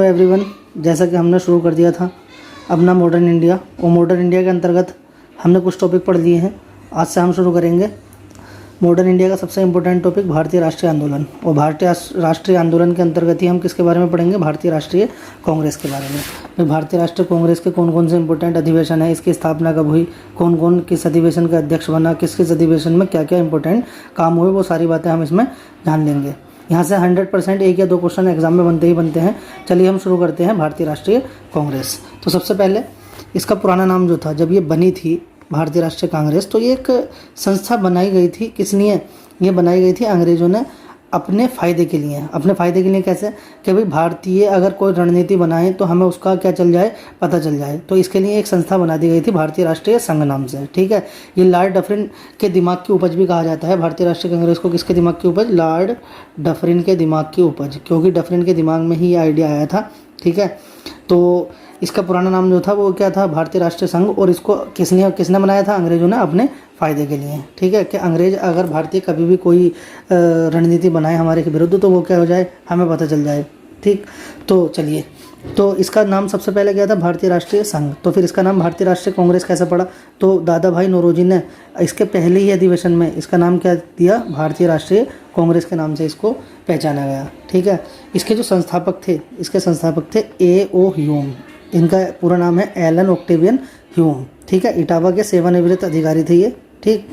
तो एवरीवन, जैसा कि हमने शुरू कर दिया था अपना मॉडर्न इंडिया, और मॉडर्न इंडिया के अंतर्गत हमने कुछ टॉपिक पढ़ लिए हैं। आज से हम शुरू करेंगे मॉडर्न इंडिया का सबसे इम्पोर्टेंट टॉपिक भारतीय राष्ट्रीय आंदोलन। और भारतीय राष्ट्रीय आंदोलन के अंतर्गत ही हम किसके बारे में पढ़ेंगे? भारतीय राष्ट्रीय कांग्रेस के बारे में। तो भारतीय राष्ट्रीय कांग्रेस के कौन कौन से इंपॉर्टेंट अधिवेशन है, इसकी स्थापना कब हुई, कौन कौन किस अधिवेशन का अध्यक्ष बना, किस किस अधिवेशन में क्या क्या इंपॉर्टेंट काम हुए, वो सारी बातें हम इसमें जान लेंगे। यहाँ से 100% एक या दो क्वेश्चन एग्जाम में बनते ही बनते हैं। चलिए हम शुरू करते हैं भारतीय राष्ट्रीय कांग्रेस। तो सबसे पहले इसका पुराना नाम जो था, जब ये बनी थी भारतीय राष्ट्रीय कांग्रेस, तो ये एक संस्था बनाई गई थी। किस लिए ये बनाई गई थी? अंग्रेजों ने अपने फ़ायदे के लिए। अपने फ़ायदे के लिए कैसे? कि भाई भारतीय अगर कोई रणनीति बनाए तो हमें उसका क्या चल जाए, पता चल जाए। तो इसके लिए एक संस्था बना दी गई थी भारतीय राष्ट्रीय संघ नाम से। ठीक है, ये लॉर्ड डफरिन के दिमाग की उपज भी कहा जाता है। भारतीय राष्ट्रीय कांग्रेस को किसके दिमाग की उपज? लॉर्ड डफरिन के दिमाग की उपज, क्योंकि डफरिन के दिमाग में ही ये आइडिया आया था। ठीक है, तो इसका पुराना नाम जो था वो क्या था? भारतीय राष्ट्रीय संघ। और इसको किसने बनाया था? अंग्रेजों ने, अपने फ़ायदे के लिए। ठीक है, कि अंग्रेज अगर भारतीय कभी भी कोई रणनीति बनाए हमारे के विरुद्ध, तो वो क्या हो जाए, हमें पता चल जाए। ठीक, तो चलिए, तो इसका नाम सबसे पहले क्या था? भारतीय राष्ट्रीय संघ। तो फिर इसका नाम भारतीय राष्ट्रीय कांग्रेस कैसे पड़ा? तो दादा भाई नौरोजी ने इसके पहले ही अधिवेशन में इसका नाम क्या दिया? भारतीय राष्ट्रीय कांग्रेस के नाम से इसको पहचाना गया। ठीक है, इसके जो संस्थापक थे, इसके संस्थापक थे A.O. ह्यूम। इनका पूरा नाम है एलन ऑक्टेवियन ह्यूम। ठीक है, इटावा के सेवानिवृत्त अधिकारी थे ये। ठीक,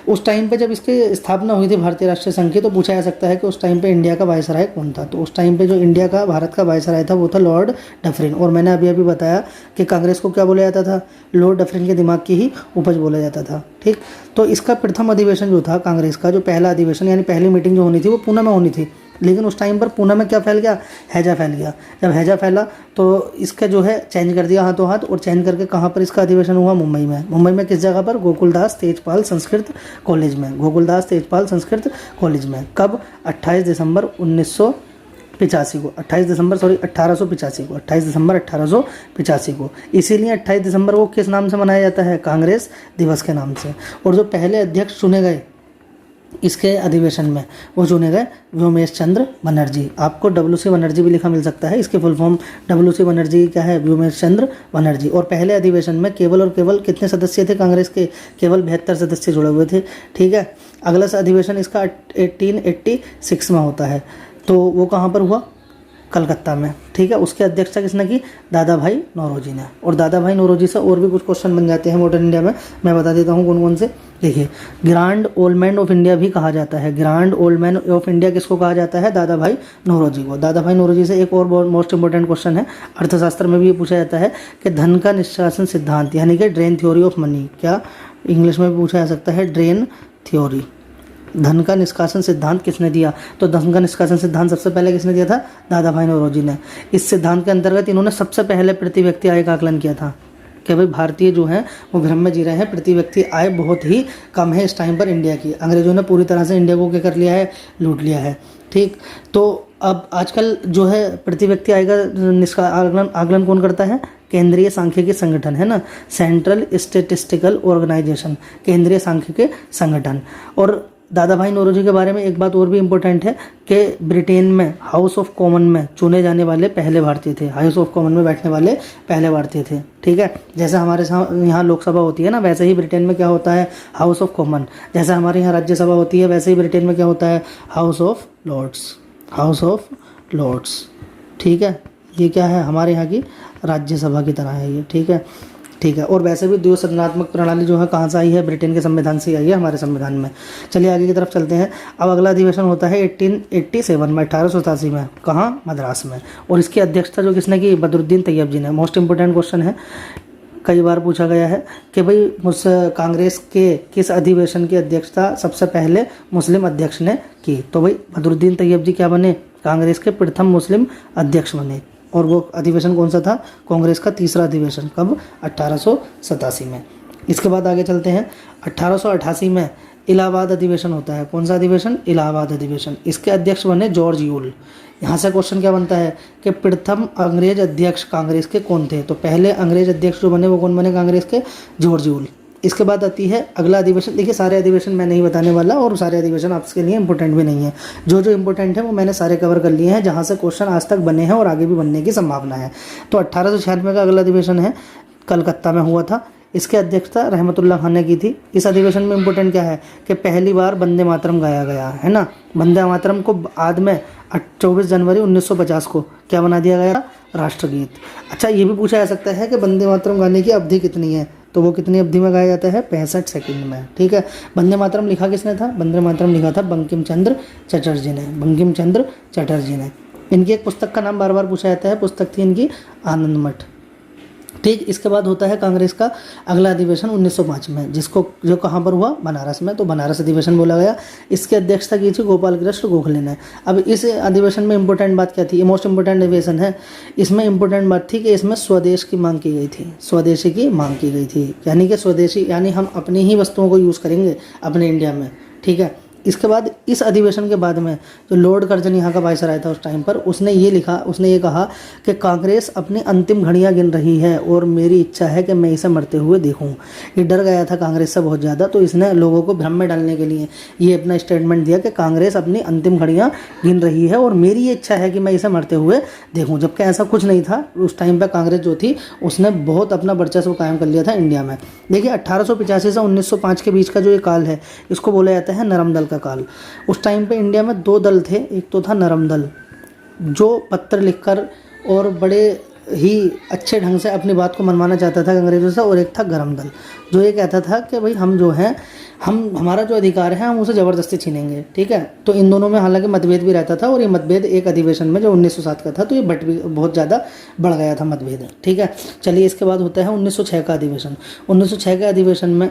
उस टाइम पे जब इसकी स्थापना हुई थी भारतीय राष्ट्रीय संघ की, तो पूछा जा सकता है कि उस टाइम पे इंडिया का वायसराय कौन था? तो उस टाइम पे जो इंडिया का, भारत का वायसराय था वो था लॉर्ड डफरिन। और मैंने अभी बताया कि कांग्रेस को क्या बोला जाता था? लॉर्ड डफरिन के दिमाग की ही उपज बोला जाता था। ठीक, तो इसका प्रथम अधिवेशन जो था कांग्रेस का, जो पहला अधिवेशन यानी पहली मीटिंग जो होनी थी वो पुणे में होनी थी। लेकिन उस टाइम पर पुणे में क्या फैल गया? हैजा फैल गया। जब हैजा फैला तो इसका जो है चेंज कर दिया हाथों हाथ, और चेंज करके कहाँ पर इसका अधिवेशन हुआ? मुंबई में। मुंबई में किस जगह पर? गोकुलदास तेजपाल संस्कृत कॉलेज में। गोकुलदास तेजपाल संस्कृत कॉलेज में। कब? 28 दिसंबर 1885 को। 28 दिसंबर 1885 को। इसीलिए 28 दिसंबर को किस नाम से मनाया जाता है? कांग्रेस दिवस के नाम से। और जो पहले अध्यक्ष चुने गए इसके अधिवेशन में, वो चुने गए व्योमेश चंद्र बनर्जी। आपको WC बनर्जी भी लिखा मिल सकता है। इसके फुल फॉर्म WC बनर्जी क्या है? व्योमेश चंद्र बनर्जी। और पहले अधिवेशन में केवल और केवल कितने सदस्य थे कांग्रेस के? केवल 72 सदस्य जुड़े हुए थे। ठीक है, अगला अधिवेशन इसका 1886 में होता है। तो वो कहाँ पर हुआ? कलकत्ता में। ठीक है, उसकी अध्यक्षता किसने की? दादा भाई नौरोजी ने। और दादा भाई नौरोजी से और भी कुछ क्वेश्चन बन जाते हैं मॉडर्न इंडिया में। मैं बता देता हूँ कौन कौन से। देखिए, grand old man of India भी कहा जाता है। Grand old man of India किसको कहा जाता है? दादा भाई नौरोजी को। दादा भाई नौरोजी से एक और बहुत मोस्ट इंपॉर्टेंट क्वेश्चन है, अर्थशास्त्र में भी ये पूछा जाता है कि धन का निष्कासन सिद्धांत यानी कि ड्रेन थ्योरी ऑफ मनी, क्या इंग्लिश में भी पूछा जा सकता है? Drain theory. धन का निष्कासन सिद्धांत किसने दिया? तो धन का निष्कासन सिद्धांत सबसे पहले किसने दिया था? दादा भाई नौरोजी ने। इस सिद्धांत के अंतर्गत इन्होंने सबसे पहले प्रति व्यक्ति आय का आकलन किया था कि भाई भारतीय जो हैं वो भ्रम में जी रहे हैं, प्रति व्यक्ति आय बहुत ही कम है इस टाइम पर इंडिया की। अंग्रेजों ने पूरी तरह से इंडिया को क्या कर लिया है? लूट लिया है। ठीक, तो अब आजकल जो है प्रति व्यक्ति आय का आकलन कौन करता है? केंद्रीय सांख्यिकी संगठन है ना, सेंट्रल स्टेटिस्टिकल ऑर्गेनाइजेशन, केंद्रीय सांख्यिकी संगठन। और दादा भाई नौरोजी के बारे में एक बात और भी इम्पोर्टेंट है कि ब्रिटेन में हाउस ऑफ कॉमन में चुने जाने वाले पहले भारतीय थे। हाउस ऑफ कॉमन में बैठने वाले पहले भारतीय थे। ठीक है, जैसे हमारे यहाँ लोकसभा होती है ना, वैसे ही ब्रिटेन में क्या होता है? House of common. जैसे हमारे यहाँ राज्यसभा होती है, वैसे ही ब्रिटेन में क्या होता है? House of Lords. House of Lords. ठीक है, ये क्या है? हमारे यहाँ की राज्यसभा की तरह है ये। ठीक है, ठीक है। और वैसे भी द्विसदनात्मक प्रणाली जो है कहाँ से आई है? ब्रिटेन के संविधान से आई है, हमारे संविधान में। चलिए आगे की तरफ चलते हैं। अब अगला अधिवेशन होता है 1887 में, 1887 में। कहाँ? मद्रास में। और इसकी अध्यक्षता जो किसने की? बदरुद्दीन तैयब जी ने। मोस्ट इंपोर्टेंट क्वेश्चन है, कई बार पूछा गया है कि भाई कांग्रेस के किस अधिवेशन की अध्यक्षता सबसे पहले मुस्लिम अध्यक्ष ने की? तो भाई बदरुद्दीन तैयब जी क्या बने? कांग्रेस के प्रथम मुस्लिम अध्यक्ष बने। और वो अधिवेशन कौन सा था? कांग्रेस का तीसरा अधिवेशन। कब? 1887 में। इसके बाद आगे चलते हैं। 1888 में इलाहाबाद अधिवेशन होता है। कौन सा अधिवेशन? इलाहाबाद अधिवेशन। इसके अध्यक्ष बने जॉर्ज यूल। यहाँ से क्वेश्चन क्या बनता है कि प्रथम अंग्रेज अध्यक्ष कांग्रेस के कौन थे? तो पहले अंग्रेज अध्यक्ष जो बने वो कौन बने कांग्रेस के? George Yule. इसके बाद आती है अगला अधिवेशन। देखिए सारे अधिवेशन मैं नहीं बताने वाला और सारे अधिवेशन आपके लिए इंपॉर्टेंट भी नहीं है, जो जो इंपॉर्टेंट है वो मैंने सारे कवर कर लिए हैं, जहाँ से क्वेश्चन आज तक बने हैं और आगे भी बनने की संभावना है। तो 1896 का अगला अधिवेशन है, कलकत्ता में हुआ था। इसकी अध्यक्षता रहमतुल्लाह खान ने की थी। इस अधिवेशन में इंपॉर्टेंट क्या है कि पहली बार वंदे मातरम गाया गया है ना। वंदे मातरम को बाद में 24 जनवरी 1950 को क्या बना दिया गया, राष्ट्रगीत। अच्छा ये भी पूछा जा सकता है कि वंदे मातरम गाने की अवधि कितनी है, तो वो कितनी अवधि में गाया जाता है, 65 सेकंड में। ठीक है, वंदे मातरम लिखा किसने था, वंदे मातरम लिखा था बंकिम चंद्र चटर्जी ने, बंकिम चंद्र चटर्जी ने। इनकी एक पुस्तक का नाम बार बार पूछा जाता है, पुस्तक थी इनकी आनंद मठ। ठीक, इसके बाद होता है कांग्रेस का अगला अधिवेशन 1905 में, जिसको जो कहाँ पर हुआ, बनारस में, तो बनारस अधिवेशन बोला गया। इसकी अध्यक्षता की थी गोपाल कृष्ण गोखले ने। अब इस अधिवेशन में इंपॉर्टेंट बात क्या थी, ये मोस्ट इंपॉर्टेंट अधिवेशन है। इसमें इंपॉर्टेंट बात थी कि इसमें स्वदेश की मांग की गई थी, स्वदेशी की मांग की गई थी, यानी कि स्वदेशी यानी हम अपनी ही वस्तुओं को यूज़ करेंगे अपने इंडिया में। ठीक है, इसके बाद इस अधिवेशन के बाद में जो लॉर्ड कर्जन यहाँ का वायसराय था उस टाइम पर, उसने ये कहा कि कांग्रेस अपनी अंतिम घड़ियाँ गिन रही है और मेरी इच्छा है कि मैं इसे मरते हुए देखूं। ये डर गया था कांग्रेस से बहुत ज़्यादा, तो इसने लोगों को भ्रम में डालने के लिए ये अपना स्टेटमेंट दिया कि कांग्रेस अपनी अंतिम घड़ियाँ गिन रही है और मेरी ये इच्छा है कि मैं इसे मरते हुए देखूँ। जबकि ऐसा कुछ नहीं था, उस टाइम पर कांग्रेस जो थी उसने बहुत अपना वर्चस्व कायम कर लिया था इंडिया में। देखिए 1885 से 1905 के बीच का जो ये काल है, इसको बोला जाता है नरम दल का काल। उस टाइम पे इंडिया में दो दल थे, एक तो था नरम दल जो पत्र लिखकर और बड़े ही अच्छे ढंग से अपनी बात को मनवाना चाहता था अंग्रेजों से, और एक था गरम दल जो ये कहता था कि भाई हम जो हैं, हमारा जो अधिकार है हम उसे ज़बरदस्ती छीनेंगे। ठीक है, तो इन दोनों में हालांकि मतभेद भी रहता था, और ये मतभेद एक अधिवेशन में जो 1907 का था, तो ये बहुत ज़्यादा बढ़ गया था मतभेद। ठीक है, चलिए इसके बाद होता है 1906 का अधिवेशन। 1906 के अधिवेशन में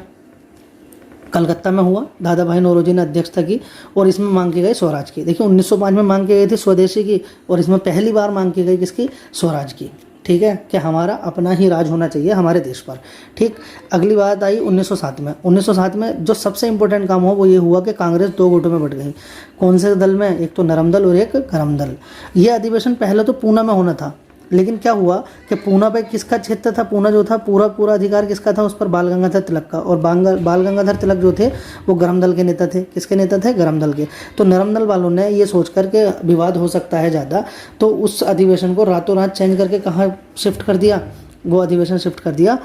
कलकत्ता में हुआ, दादा भाई नौरोजी ने अध्यक्षता की और इसमें मांग की गई स्वराज की। देखिए 1905 में मांग की गई थी स्वदेशी की, और इसमें पहली बार मांग की गई किसकी, स्वराज की। ठीक है, कि हमारा अपना ही राज होना चाहिए हमारे देश पर। ठीक, अगली बात आई 1907 में। 1907 में जो सबसे इंपॉर्टेंट काम हुआ वो ये हुआ कि कांग्रेस दो गुटों में बट गई। कौन से दल में, एक तो नरम दल और एक गरम दल। ये अधिवेशन पहले तो पूना में होना था, लेकिन क्या हुआ कि पूना पे किसका क्षेत्र था, पूना जो था पूरा अधिकार किसका था, उस पर बाल गंगाधर तिलक का। और बाल गंगाधर तिलक जो थे वो गरम दल के नेता थे। किसके नेता थे, गरम दल के। तो नरम दल वालों ने ये सोच कर के विवाद हो सकता है ज़्यादा, तो उस अधिवेशन को रातों रात चेंज करके कहाँ शिफ्ट कर दिया, वो अधिवेशन शिफ्ट कर दिया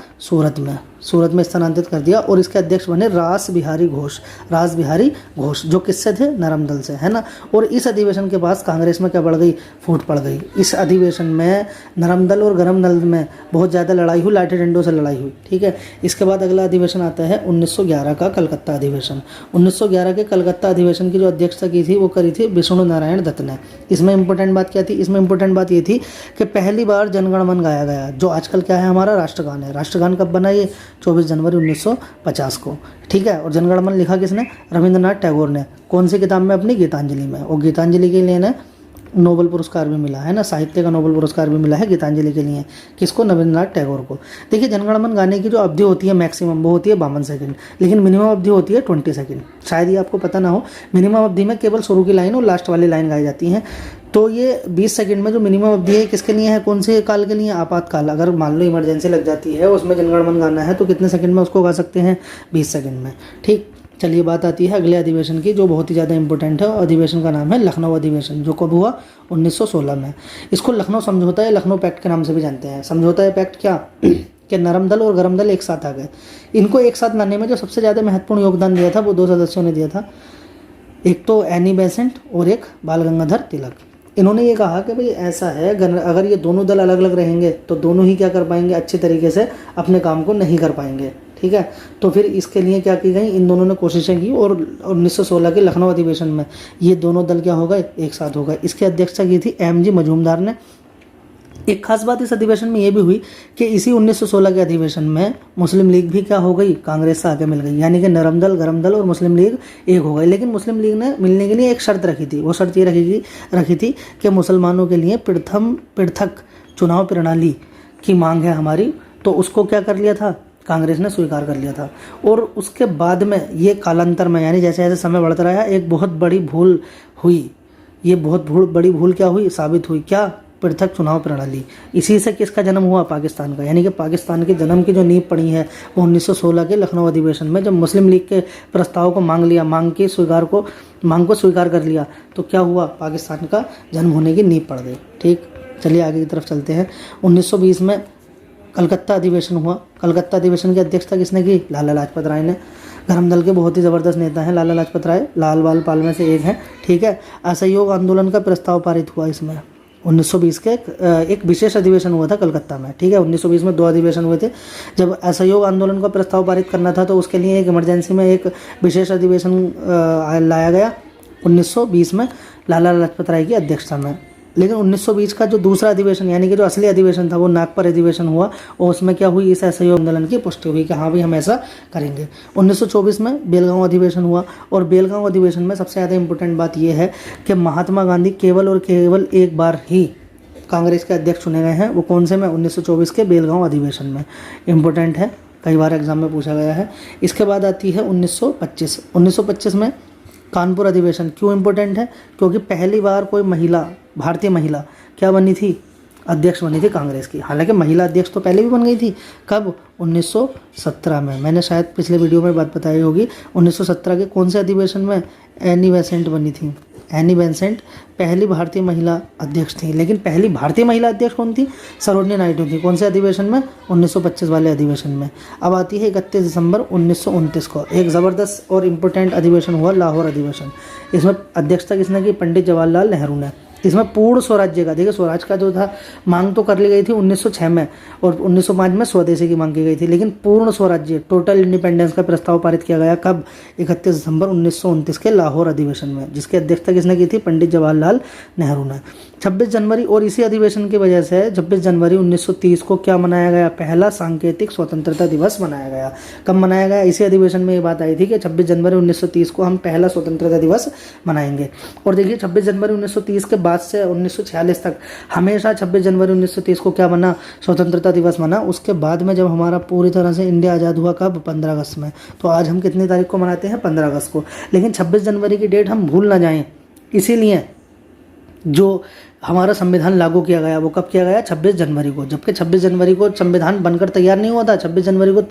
सूरत में स्थानांतरित कर दिया। और इसके अध्यक्ष बने रास बिहारी घोष, जो किससे थे, नरम दल से, है ना। और इस अधिवेशन के पास कांग्रेस में क्या बढ़ गई, फूट पड़ गई। इस अधिवेशन में नरम दल और गरम दल में बहुत ज़्यादा लड़ाई हुई, लाठी डंडों से लड़ाई हुई। ठीक है, इसके बाद अगला अधिवेशन आता है 1911 का कलकत्ता अधिवेशन। 1911 के कलकत्ता अधिवेशन की जो अध्यक्षता की थी वो करी थी विष्णु नारायण दत्त ने। इसमें इंपॉर्टेंट बात क्या थी, इसमें इंपॉर्टेंट बात ये थी कि पहली बार जनगण मन गाया गया, जो आजकल क्या है हमारा राष्ट्रगान है। राष्ट्रगान कब बना, ये 24 जनवरी 1950 को। ठीक है, और जनगण मन लिखा किसने, रविंद्रनाथ टैगोर ने। कौन सी किताब में, अपनी गीतांजलि में। और गीतांजलि के लिए नोबेल पुरस्कार भी मिला है ना, साहित्य का नोबेल पुरस्कार भी मिला है गीतांजलि के लिए। किसको, रविंद्रनाथ टैगोर को। देखिए जनगण मन गाने की जो अवधि होती है मैक्सिमम वो होती है 52 सेकंड, लेकिन मिनिमम अवधि होती है 20 सेकंड। शायद ये आपको पता ना हो, मिनिमम अवधि में केवल शुरू की लाइन और लास्ट वाली लाइन गाई जाती हैं। तो ये 20 सेकंड में जो मिनिमम अवधि है किसके लिए है, कौन से काल के लिए, आपातकाल। अगर मान लो इमरजेंसी लग जाती है, उसमें जनगण मन गाना है, तो कितने सेकंड में उसको गा सकते हैं, 20 सेकंड में। ठीक, चलिए बात आती है अगले अधिवेशन की, जो बहुत ही ज़्यादा इंपॉर्टेंट है। अधिवेशन का नाम है लखनऊ अधिवेशन, जो कब हुआ, 1916 में। इसको लखनऊ समझौता या लखनऊ पैक्ट के नाम से भी जानते हैं। समझौता या पैक्ट क्या कि नरम दल और गरम दल एक साथ आ गए। इनको एक साथ लाने में जो सबसे ज़्यादा महत्वपूर्ण योगदान दिया था वो दो सदस्यों ने दिया था, एक तो एनी बेसेंट और एक बाल गंगाधर तिलक। इन्होंने ये कहा कि भाई ऐसा है, अगर ये दोनों दल अलग अलग रहेंगे तो दोनों ही क्या कर पाएंगे, अच्छे तरीके से अपने काम को नहीं कर पाएंगे। ठीक है, तो फिर इसके लिए क्या की गई, इन दोनों ने कोशिशें की, और 1916 के लखनऊ अधिवेशन में ये दोनों दल क्या हो गए, एक साथ हो गए। इसकी अध्यक्षता की थी एम.जी. मजूमदार ने। एक खास बात इस अधिवेशन में ये भी हुई कि इसी 1916 के अधिवेशन में मुस्लिम लीग भी क्या हो गई, कांग्रेस से आगे मिल गई, यानी कि नरम दल, गरम दल और मुस्लिम लीग एक हो गए। लेकिन मुस्लिम लीग ने मिलने के लिए एक शर्त रखी थी। वो शर्त ये रखी थी कि मुसलमानों के लिए पृथक चुनाव प्रणाली की मांग है हमारी, तो उसको क्या कर लिया था, कांग्रेस ने स्वीकार कर लिया था। और उसके बाद में ये कालांतर में, यानी जैसे जैसे समय बढ़ता रहा, एक बहुत बड़ी भूल हुई। ये बहुत बड़ी भूल क्या हुई, साबित हुई, क्या पृथक चुनाव प्रणाली। इसी से किसका जन्म हुआ? पाकिस्तान का। यानी कि पाकिस्तान के जन्म की जो नींव पड़ी है वो 1916 के लखनऊ अधिवेशन में, जब मुस्लिम लीग के प्रस्ताव को मांग को स्वीकार कर लिया, तो क्या हुआ? पाकिस्तान का जन्म होने की नींव पड़ गई। ठीक, चलिए आगे की तरफ चलते हैं। 1920 में कलकत्ता अधिवेशन हुआ। कलकत्ता अधिवेशन की अध्यक्षता किसने की? लाला लाजपत राय ने। धर्म दल के बहुत ही ज़बरदस्त नेता हैं लाला लाजपत राय, लाल बाल पाल में से एक हैं। ठीक है, असहयोग आंदोलन का प्रस्ताव पारित हुआ इसमें। 1920 के एक विशेष अधिवेशन हुआ था कलकत्ता में। ठीक है, 1920 में 2 अधिवेशन हुए थे। जब असहयोग आंदोलन का प्रस्ताव पारित करना था तो उसके लिए एक इमरजेंसी में एक विशेष अधिवेशन लाया गया 1920 में लाला लाजपत राय की अध्यक्षता में। लेकिन 1920 का जो दूसरा अधिवेशन, यानी कि जो असली अधिवेशन था, वो नागपुर अधिवेशन हुआ और उसमें क्या हुई? इस असहयोग आंदोलन की पुष्टि हुई कि हाँ भाई हम ऐसा करेंगे। 1924 में बेलगांव अधिवेशन हुआ और बेलगांव अधिवेशन में सबसे ज़्यादा इंपॉर्टेंट बात यह है कि महात्मा गांधी केवल और केवल एक बार ही कांग्रेस के अध्यक्ष चुने गए हैं। वो कौन से में? 1924 के बेलगांव अधिवेशन में। इंपॉर्टेंट है, कई बार एग्जाम में पूछा गया है। इसके बाद आती है 1925। 1925 में कानपुर अधिवेशन। क्यों इम्पोर्टेंट है? क्योंकि पहली बार कोई महिला, भारतीय महिला क्या बनी थी? अध्यक्ष बनी थी कांग्रेस की। हालांकि महिला अध्यक्ष तो पहले भी बन गई थी। कब? 1917 में। मैंने शायद पिछले वीडियो में बात बताई होगी। 1917 के कौन से अधिवेशन में? एनी बेसेंट बनी थी। एनी बेसेंट पहली भारतीय महिला अध्यक्ष थी। लेकिन पहली भारतीय महिला अध्यक्ष कौन थी? सरोजिनी नायडू थी। कौन से अधिवेशन में? 1925 वाले अधिवेशन में। अब आती है 31 दिसंबर 1929 को एक ज़बरदस्त और इम्पोर्टेंट अधिवेशन हुआ, लाहौर अधिवेशन। इसमें अध्यक्षता किसने की? पंडित जवाहरलाल नेहरू ने। इसमें पूर्ण स्वराज्य का, देखिए स्वराज का जो था मांग तो कर ली गई थी 1906 में और 1905 में स्वदेशी की मांग की गई थी, लेकिन पूर्ण स्वराज्य, टोटल इंडिपेंडेंस का प्रस्ताव पारित किया गया कब? 31 दिसंबर 1929 के लाहौर अधिवेशन में, जिसकी अध्यक्षता किसने की थी? पंडित जवाहरलाल नेहरू ने। 26 जनवरी और इसी अधिवेशन की वजह से 26 जनवरी 1930 को क्या मनाया गया? पहला सांकेतिक स्वतंत्रता दिवस मनाया गया। कब मनाया गया? इसी अधिवेशन में ये बात आई थी कि 26 जनवरी 1930 को हम पहला स्वतंत्रता दिवस मनाएंगे। और देखिए 26 जनवरी 1930 के बाद से 1946 तक हमेशा 26 जनवरी 1930 को क्या बना? स्वतंत्रता दिवस मना। उसके बाद में जब हमारा पूरी तरह से इंडिया आज़ाद हुआ कब? 15 अगस्त में। तो आज हम कितनी तारीख को मनाते हैं? 15 अगस्त को। लेकिन 26 जनवरी की डेट हम भूल ना जाएं, इसीलिए जो हमारा संविधान लागू किया गया वो कब किया गया? 26 जनवरी को। जबकि 26 जनवरी को संविधान बनकर तैयार नहीं हुआ था। 26 जनवरी को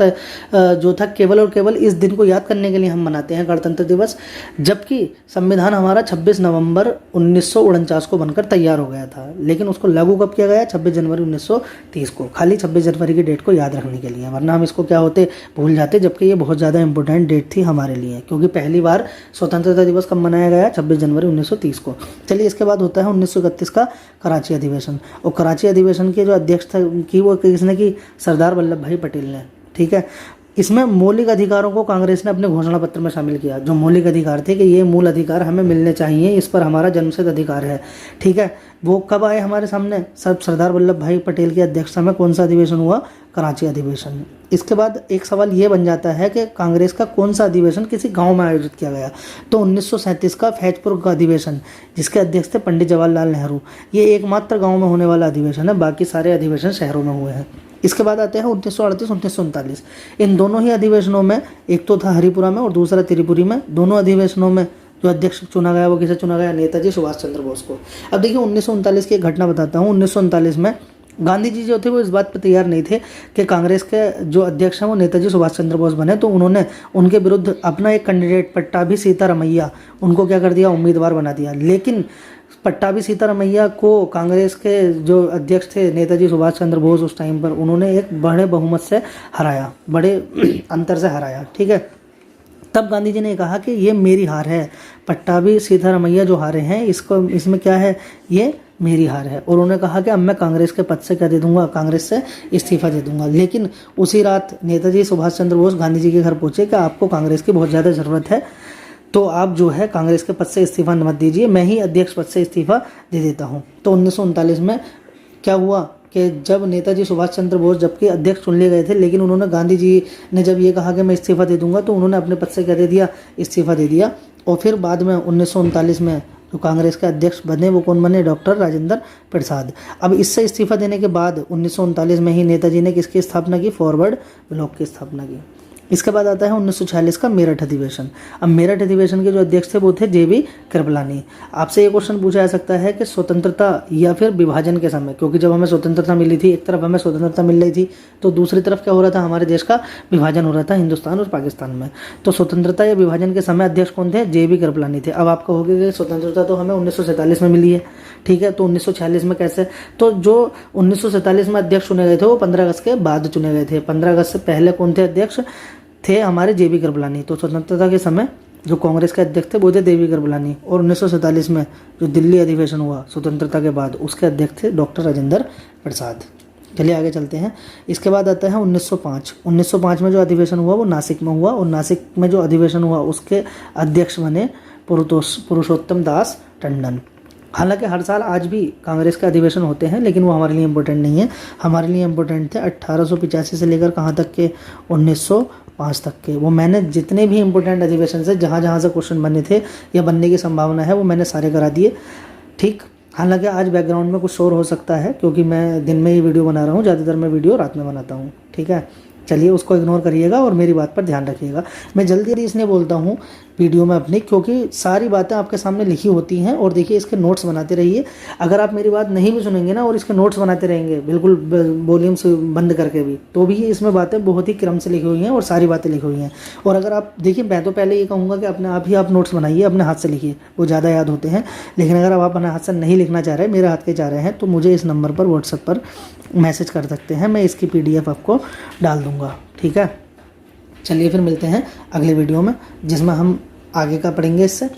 जो था केवल और केवल इस दिन को याद करने के लिए हम मनाते हैं गणतंत्र दिवस, जबकि संविधान हमारा 26 नवंबर 1949 को बनकर तैयार हो गया था। लेकिन उसको लागू कब किया गया? 26 जनवरी 1930 को, खाली 26 जनवरी की डेट को याद रखने के लिए, वरना हम इसको क्या होते? भूल जाते। जबकि ये बहुत ज़्यादा इंपॉर्टेंट डेट थी हमारे लिए, क्योंकि पहली बार स्वतंत्रता दिवस कब मनाया गया? 26 जनवरी 1930 को। चलिए इसके बाद होता है 1931 का कराची अधिवेशन। और कराची अधिवेशन के जो अध्यक्ष की वो किसने की? सरदार वल्लभ भाई पटेल ने। ठीक है, इसमें मौलिक अधिकारों को कांग्रेस ने अपने घोषणा पत्र में शामिल किया। जो मौलिक अधिकार थे कि ये मूल अधिकार हमें मिलने चाहिए, इस पर हमारा जन्मसिद्ध अधिकार है। ठीक है, वो कब आए हमारे सामने? सरदार वल्लभ भाई पटेल की अध्यक्षता में कौन सा अधिवेशन हुआ? कराची अधिवेशन। इसके बाद एक सवाल ये बन जाता है कि कांग्रेस का कौन सा अधिवेशन किसी गांव में आयोजित किया गया? तो 1937 का फैजपुर का अधिवेशन, जिसके अध्यक्ष थे पंडित जवाहरलाल नेहरू। ये एकमात्र गांव में होने वाला अधिवेशन है, बाकी सारे अधिवेशन शहरों में हुए हैं। इसके बाद आते हैं 1938 1939। इन दोनों ही अधिवेशनों में, एक तो था हरिपुरा में और दूसरा त्रिपुरी में, दोनों अधिवेशनों में जो अध्यक्ष चुना गया वो किसे चुना गया? नेताजी सुभाष चंद्र बोस को। अब देखिए 1939 की एक घटना बताता हूँ। 1939 में गांधी जी जो थे वो इस बात पर तैयार नहीं थे कि कांग्रेस के जो अध्यक्ष हैं वो नेताजी सुभाष चंद्र बोस बने, तो उन्होंने उनके विरुद्ध अपना एक कैंडिडेट पट्टाभी सीतारमैया, उनको क्या कर दिया? उम्मीदवार बना दिया। लेकिन पट्टाभी सीतारमैया को कांग्रेस के जो अध्यक्ष थे नेताजी सुभाष चंद्र बोस उस टाइम पर, उन्होंने एक बड़े बहुमत से हराया, बड़े अंतर से हराया। ठीक है, तब गांधी जी ने कहा कि ये मेरी हार है, पट्टाभी सीतारमैया जो हारे हैं इसमें क्या है? ये मेरी हार है। और उन्होंने कहा कि अब मैं कांग्रेस के पद से क्या दे दूंगा? कांग्रेस से इस्तीफा दे दूंगा। लेकिन उसी रात नेताजी सुभाष चंद्र बोस गांधी जी के घर पहुंचे कि आपको कांग्रेस की बहुत ज़्यादा ज़रूरत है, तो आप जो है कांग्रेस के पद से इस्तीफा मत दीजिए, मैं ही अध्यक्ष पद से इस्तीफा दे देता हूँ। तो 1939 में क्या हुआ कि जब नेताजी सुभाष चंद्र बोस जबकि अध्यक्ष चुन लिए गए थे, लेकिन उन्होंने, गांधी जी ने जब ये कहा कि मैं इस्तीफा दे दूंगा, तो उन्होंने अपने पद से क्या दे दिया? इस्तीफा दे दिया। और फिर बाद में 1939 में जो कांग्रेस के अध्यक्ष बने वो कौन बने? डॉक्टर राजेंद्र प्रसाद। अब इससे इस्तीफा देने के बाद 1939 में ही नेताजी ने किसकी स्थापना की? फॉरवर्ड ब्लॉक की स्थापना की। इसके बाद आता है 1946 का मेरठ अधिवेशन। अब मेरठ अधिवेशन के जो अध्यक्ष थे वो थे JB कृपलानी। आपसे ये क्वेश्चन पूछा जा सकता है कि स्वतंत्रता या फिर विभाजन के समय, क्योंकि जब हमें स्वतंत्रता मिली थी, एक तरफ हमें स्वतंत्रता मिल रही थी तो दूसरी तरफ क्या हो रहा था, हमारे देश का विभाजन हो रहा था हिंदुस्तान और पाकिस्तान में। तो स्वतंत्रता या विभाजन के समय अध्यक्ष कौन थे, JB कृपलानी थे। अब आप कहोगे कि स्वतंत्रता तो हमें 1947 में मिली है, ठीक है, तो 1946 में कैसे? तो जो 1947 में अध्यक्ष चुने गए थे वो 15 अगस्त के बाद चुने गए थे। 15 अगस्त से पहले कौन थे अध्यक्ष, थे हमारे JB कृपलानी। तो स्वतंत्रता के समय जो कांग्रेस के अध्यक्ष थे वो थे JB कृपलानी, और 1947 में जो दिल्ली अधिवेशन हुआ स्वतंत्रता के बाद उसके अध्यक्ष थे डॉक्टर राजेंद्र प्रसाद। चलिए आगे चलते हैं। इसके बाद आता है 1905। 1905 में जो अधिवेशन हुआ वो नासिक में हुआ, और नासिक में जो अधिवेशन हुआ उसके अध्यक्ष बने पुरुषोत्तम दास टंडन। हालांकि हर साल आज भी कांग्रेस के अधिवेशन होते हैं, लेकिन वो हमारे लिए इम्पोर्टेंट नहीं है। हमारे लिए इम्पोर्टेंट थे 1885 से लेकर कहाँ तक के, 1905 तक के। वो मैंने जितने भी इम्पोर्टेंट अधिवेशन से जहाँ जहाँ से क्वेश्चन बने थे या बनने की संभावना है वो मैंने सारे करा दिए, ठीक। हालांकि आज बैकग्राउंड में कुछ शोर हो सकता है क्योंकि मैं दिन में ही वीडियो बना रहा हूँ, ज़्यादातर मैं वीडियो रात में बनाता हूँ, ठीक है। चलिए उसको इग्नोर करिएगा और मेरी बात पर ध्यान रखिएगा। मैं जल्दी इसलिए बोलता हूँ वीडियो में अपनी, क्योंकि सारी बातें आपके सामने लिखी होती हैं, और देखिए इसके नोट्स बनाते रहिए। अगर आप मेरी बात नहीं भी सुनेंगे ना और इसके नोट्स बनाते रहेंगे बिल्कुल वॉल्यूम से बंद करके भी, तो भी इसमें बातें बहुत ही क्रम से लिखी हुई हैं और सारी बातें लिखी हुई हैं। और अगर आप देखिए, मैं तो पहले ये कहूँगा कि अपने आप ही आप नोट्स बनाइए, अपने हाथ से लिखिए, वो ज़्यादा याद होते हैं। लेकिन अगर आप अपने हाथ से नहीं लिखना चाह रहे, मेरे हाथ के चाह रहे हैं, तो मुझे इस नंबर पर व्हाट्सएप पर मैसेज कर सकते हैं, मैं इसकी PDF आपको डाल दूँगा, ठीक है। चलिए फिर मिलते हैं अगले वीडियो में जिसमें हम आगे का पढ़ेंगे इससे।